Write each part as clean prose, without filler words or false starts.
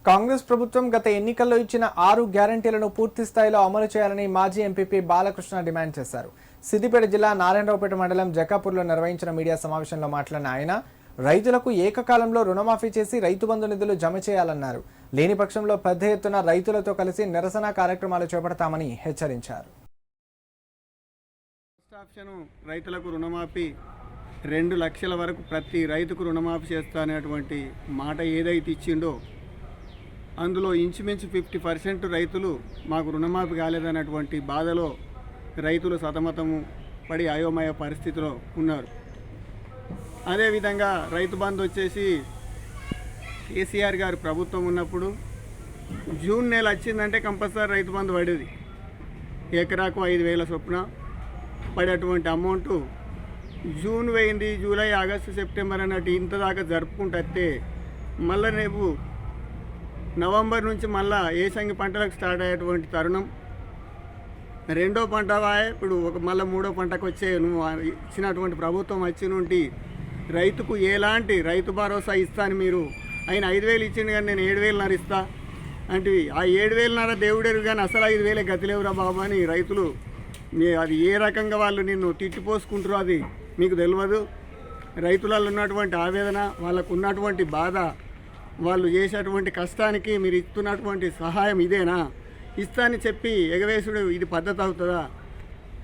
కాంగ్రెస్ ప్రభుత్వం గత ఎన్నికల్లో ఇచ్చిన 6 గ్యారంటీలను పూర్తి స్థాయిలో అమలు చేయాలని మాజీ ఎంపీపీ బాలకృష్ణ డిమాండ్ చేశారు. సిద్దిపేట జిల్లా నారాయణరావుపేట మండలం జక్కాపూర్లో నిర్వహించిన మీడియా సమావేశంలో మాట్లాడిన ఆయన రైతులకు ఏకకాలంలో రుణమాఫీ చేసి రైతు బంధు నిధులు జమ చేయాలన్నారు. లేని పక్షంలో పెద్ద ఎత్తున రైతులతో కలిసి నిరసన కార్యక్రమాలు చేపడతామని హెచ్చరించారు. రైతులకు రుణమాఫీ 2 లక్షల వరకు ప్రతి రైతుకు రుణమాఫీ చేస్తానేటువంటి మాట ఏదైతే ఇచ్చిండో అందులో ఇంచుమించు 50% రైతులు మాకు రుణమాఫీ కాలేదన్నటువంటి బాధలో రైతులు సతమతము పడి అయోమయ పరిస్థితిలో ఉన్నారు. అదేవిధంగా రైతు బంధు వచ్చేసి కేసీఆర్ గారు ప్రభుత్వం ఉన్నప్పుడు జూన్ నెల వచ్చిందంటే కంపల్సరీ రైతు బంధు పడేది. ఎకరాకు 5,000 చొప్పున పడేటువంటి అమౌంట్ జూన్ పోయింది, జూలై, ఆగస్టు, సెప్టెంబర్ అన్నట్టు ఇంత దాకా జరుపుకుంటే మళ్ళీ రేపు నవంబర్ నుంచి మళ్ళీ ఏసంగి పంటలకు స్టార్ట్ అయ్యేటువంటి తరుణం. రెండో పంట ఇప్పుడు మళ్ళీ మూడో పంటకు వచ్చే ఇచ్చినటువంటి ప్రభుత్వం వచ్చి నుండి రైతుకు ఎలాంటి రైతు భరోసా ఇస్తాను మీరు ఆయన 5,000 ఇచ్చిండు కానీ నేను 7,500 ఇస్తా అంటే ఆ 7,500 దేవుడేరు కానీ అసలు 5,000 గతిలేవురా బాబు అని రైతులు అది ఏ రకంగా వాళ్ళు నిన్ను తిట్టిపోసుకుంటారో అది మీకు తెలియదు. రైతులలో ఉన్నటువంటి ఆవేదన, వాళ్ళకు ఉన్నటువంటి బాధ, వాళ్ళు చేసేటువంటి కష్టానికి మీరు ఇస్తున్నటువంటి సహాయం ఇదేనా? ఇస్తానని చెప్పి ఎగవేసుడు ఇది పద్ధతి అవుతుందా?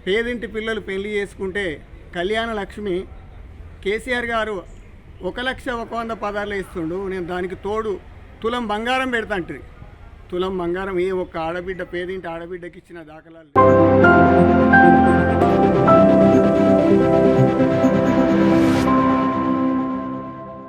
పేదింటి పిల్లలు పెళ్లి చేసుకుంటే కళ్యాణ లక్ష్మి కేసీఆర్ గారు 1,01,100 పదార్లు ఇస్తుండు. నేను దానికి తోడు తులం బంగారం పెడతాంట్రి. తులం బంగారం ఏ ఒక్క ఆడబిడ్డ పేదింటి ఆడబిడ్డకి ఇచ్చిన దాఖలాలు